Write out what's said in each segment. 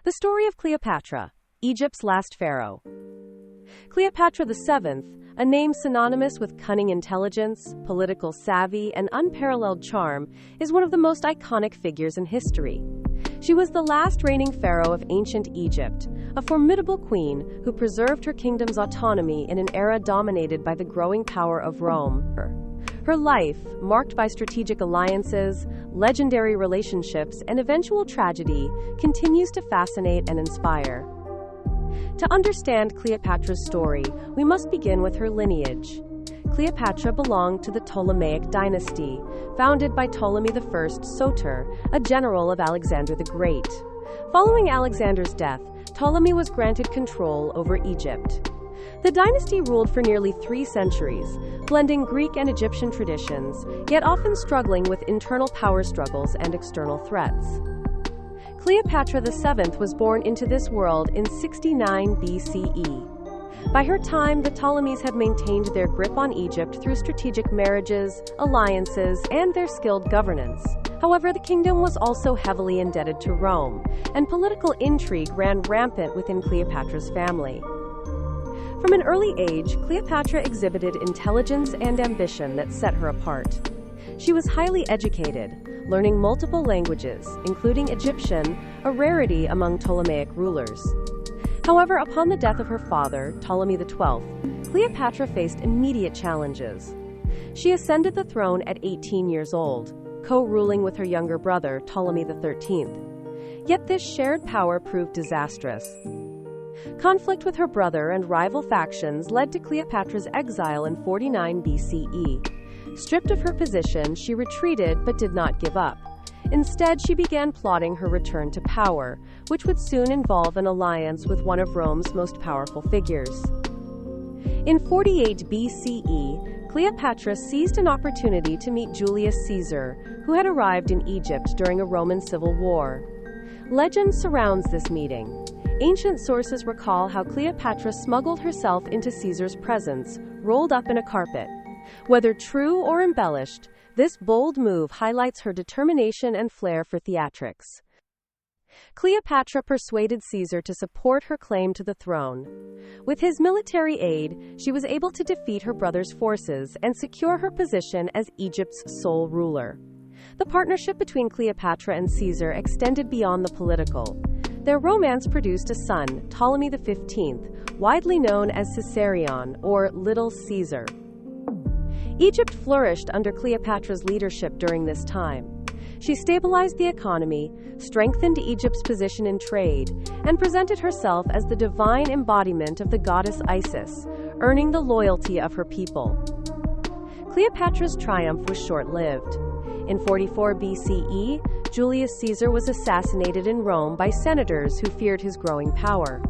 The story of Cleopatra, Egypt's last pharaoh. Cleopatra VII, a name synonymous with cunning intelligence, political savvy, and unparalleled charm, is one of the most iconic figures in history. She was the last reigning pharaoh of ancient Egypt, a formidable queen who preserved her kingdom's autonomy in an era dominated by the growing power of Rome. Her life, marked by strategic alliances, legendary relationships, and eventual tragedy, continues to fascinate and inspire. To understand Cleopatra's story, we must begin with her lineage. Cleopatra belonged to the Ptolemaic dynasty, founded by Ptolemy I Soter, a general of Alexander the Great. Following Alexander's death, Ptolemy was granted control over Egypt. The dynasty ruled for nearly 3 centuries, blending Greek and Egyptian traditions, yet often struggling with internal power struggles and external threats. Cleopatra VII was born into this world in 69 BCE. By her time, the Ptolemies had maintained their grip on Egypt through strategic marriages, alliances, and their skilled governance. However, the kingdom was also heavily indebted to Rome, and political intrigue ran rampant within Cleopatra's family. From an early age, Cleopatra exhibited intelligence and ambition that set her apart. She was highly educated, learning multiple languages, including Egyptian, a rarity among Ptolemaic rulers. However, upon the death of her father, Ptolemy XII, Cleopatra faced immediate challenges. She ascended the throne at 18 years old, co-ruling with her younger brother, Ptolemy XIII. Yet this shared power proved disastrous. Conflict with her brother and rival factions led to Cleopatra's exile in 49 BCE. Stripped of her position, she retreated but did not give up. Instead, she began plotting her return to power, which would soon involve an alliance with one of Rome's most powerful figures. In 48 BCE, Cleopatra seized an opportunity to meet Julius Caesar, who had arrived in Egypt during a Roman civil war. Legend surrounds this meeting. Ancient sources recall how Cleopatra smuggled herself into Caesar's presence, rolled up in a carpet. Whether true or embellished, this bold move highlights her determination and flair for theatrics. Cleopatra persuaded Caesar to support her claim to the throne. With his military aid, she was able to defeat her brother's forces and secure her position as Egypt's sole ruler. The partnership between Cleopatra and Caesar extended beyond the political. Their romance produced a son, Ptolemy XV, widely known as Caesarion, or Little Caesar. Egypt flourished under Cleopatra's leadership during this time. She stabilized the economy, strengthened Egypt's position in trade, and presented herself as the divine embodiment of the goddess Isis, earning the loyalty of her people. Cleopatra's triumph was short-lived. In 44 BCE, Julius Caesar was assassinated in Rome by senators who feared his growing power.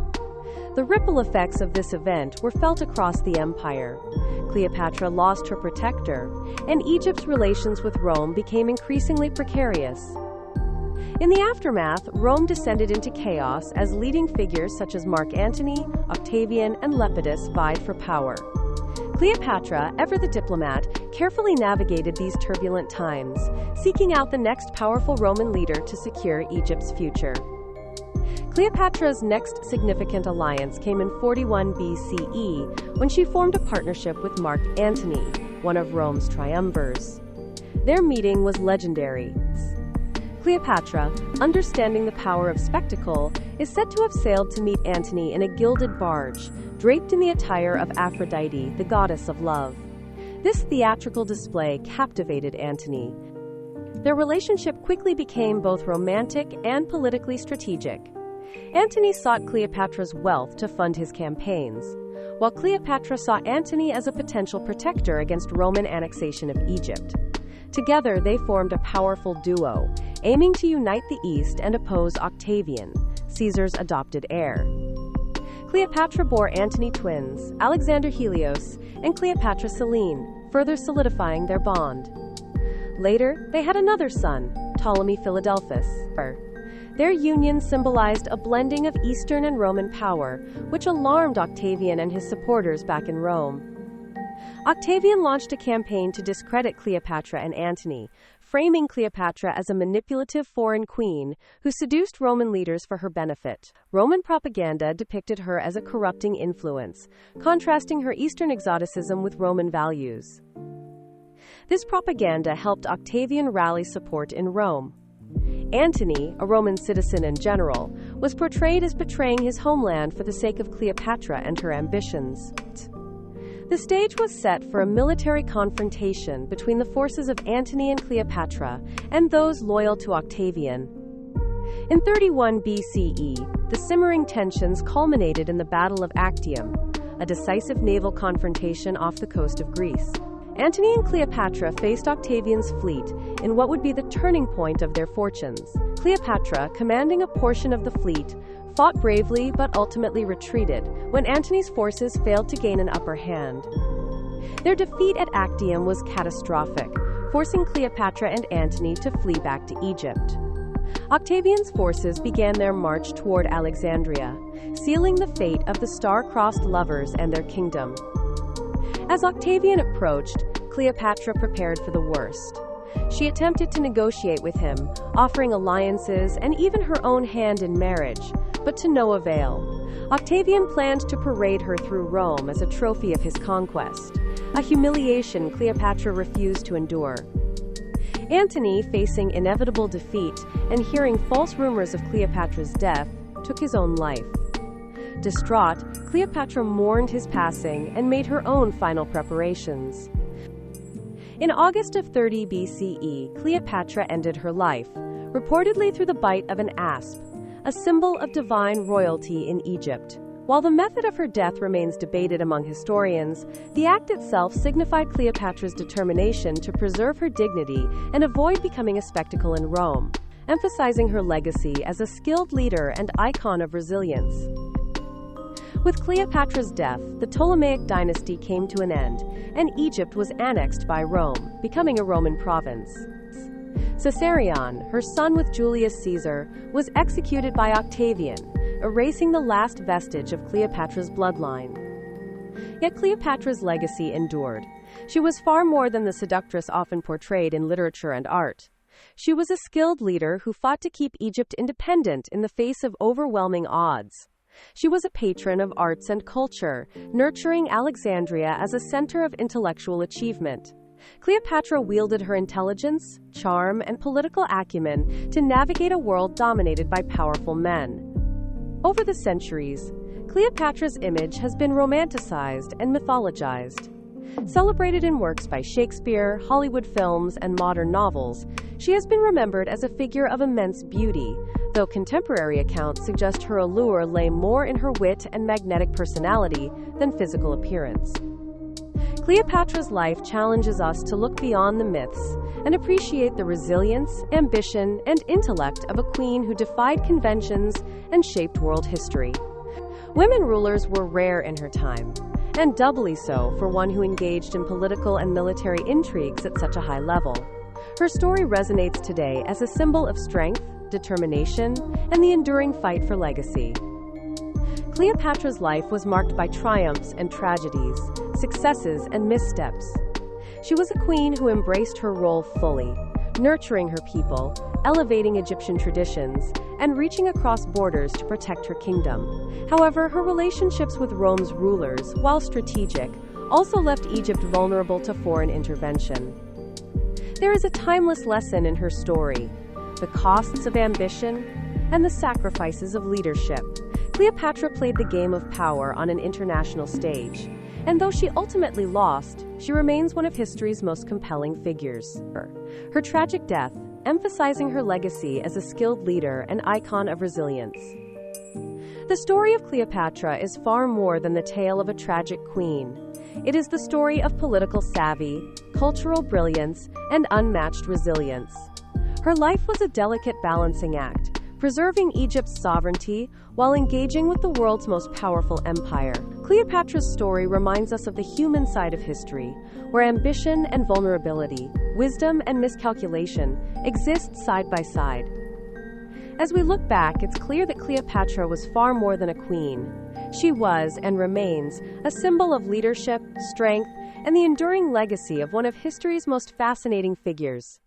The ripple effects of this event were felt across the empire. Cleopatra lost her protector, and Egypt's relations with Rome became increasingly precarious. In the aftermath, Rome descended into chaos as leading figures such as Mark Antony, Octavian, and Lepidus vied for power. Cleopatra, ever the diplomat, carefully navigated these turbulent times, seeking out the next powerful Roman leader to secure Egypt's future. Cleopatra's next significant alliance came in 41 BCE, when she formed a partnership with Mark Antony, one of Rome's triumvirs. Their meeting was legendary. Cleopatra, understanding the power of spectacle, is said to have sailed to meet Antony in a gilded barge, draped in the attire of Aphrodite, the goddess of love. This theatrical display captivated Antony. Their relationship quickly became both romantic and politically strategic. Antony sought Cleopatra's wealth to fund his campaigns, while Cleopatra saw Antony as a potential protector against Roman annexation of Egypt. Together, they formed a powerful duo, aiming to unite the East and oppose Octavian, Caesar's adopted heir. Cleopatra bore Antony twins, Alexander Helios and Cleopatra Selene, further solidifying their bond. Later, they had another son, Ptolemy Philadelphus. Their union symbolized a blending of Eastern and Roman power, which alarmed Octavian and his supporters back in Rome. Octavian launched a campaign to discredit Cleopatra and Antony, framing Cleopatra as a manipulative foreign queen who seduced Roman leaders for her benefit. Roman propaganda depicted her as a corrupting influence, contrasting her Eastern exoticism with Roman values. This propaganda helped Octavian rally support in Rome. Antony, a Roman citizen and general, was portrayed as betraying his homeland for the sake of Cleopatra and her ambitions. The stage was set for a military confrontation between the forces of Antony and Cleopatra and those loyal to Octavian. In 31 BCE, the simmering tensions culminated in the Battle of Actium, a decisive naval confrontation off the coast of Greece. Antony and Cleopatra faced Octavian's fleet in what would be the turning point of their fortunes. Cleopatra, commanding a portion of the fleet, fought bravely but ultimately retreated when Antony's forces failed to gain an upper hand. Their defeat at Actium was catastrophic, forcing Cleopatra and Antony to flee back to Egypt. Octavian's forces began their march toward Alexandria, sealing the fate of the star-crossed lovers and their kingdom. As Octavian approached, Cleopatra prepared for the worst. She attempted to negotiate with him, offering alliances and even her own hand in marriage, but to no avail. Octavian planned to parade her through Rome as a trophy of his conquest, a humiliation Cleopatra refused to endure. Antony, facing inevitable defeat and hearing false rumors of Cleopatra's death, took his own life. Distraught, Cleopatra mourned his passing and made her own final preparations. In August of 30 BCE, Cleopatra ended her life, reportedly through the bite of an asp, a symbol of divine royalty in Egypt. While the method of her death remains debated among historians, the act itself signified Cleopatra's determination to preserve her dignity and avoid becoming a spectacle in Rome, emphasizing her legacy as a skilled leader and icon of resilience. With Cleopatra's death, the Ptolemaic dynasty came to an end, and Egypt was annexed by Rome, becoming a Roman province. Caesarion, her son with Julius Caesar, was executed by Octavian, erasing the last vestige of Cleopatra's bloodline. Yet Cleopatra's legacy endured. She was far more than the seductress often portrayed in literature and art. She was a skilled leader who fought to keep Egypt independent in the face of overwhelming odds. She was a patron of arts and culture, nurturing Alexandria as a center of intellectual achievement. Cleopatra wielded her intelligence, charm, and political acumen to navigate a world dominated by powerful men. Over the centuries, Cleopatra's image has been romanticized and mythologized. Celebrated in works by Shakespeare, Hollywood films, and modern novels, she has been remembered as a figure of immense beauty, though contemporary accounts suggest her allure lay more in her wit and magnetic personality than physical appearance. Cleopatra's life challenges us to look beyond the myths and appreciate the resilience, ambition, and intellect of a queen who defied conventions and shaped world history. Women rulers were rare in her time, and doubly so for one who engaged in political and military intrigues at such a high level. Her story resonates today as a symbol of strength, determination, and the enduring fight for legacy. Cleopatra's life was marked by triumphs and tragedies, successes and missteps. She was a queen who embraced her role fully, nurturing her people, elevating Egyptian traditions, and reaching across borders to protect her kingdom. However, her relationships with Rome's rulers, while strategic, also left Egypt vulnerable to foreign intervention. There is a timeless lesson in her story: the costs of ambition and the sacrifices of leadership. Cleopatra played the game of power on an international stage, and though she ultimately lost, she remains one of history's most compelling figures. Her tragic death, emphasizing her legacy as a skilled leader and icon of resilience. The story of Cleopatra is far more than the tale of a tragic queen. It is the story of political savvy, cultural brilliance, and unmatched resilience. Her life was a delicate balancing act, preserving Egypt's sovereignty while engaging with the world's most powerful empire. Cleopatra's story reminds us of the human side of history, where ambition and vulnerability, wisdom and miscalculation exist side by side. As we look back, it's clear that Cleopatra was far more than a queen. She was, and remains, a symbol of leadership, strength, and the enduring legacy of one of history's most fascinating figures.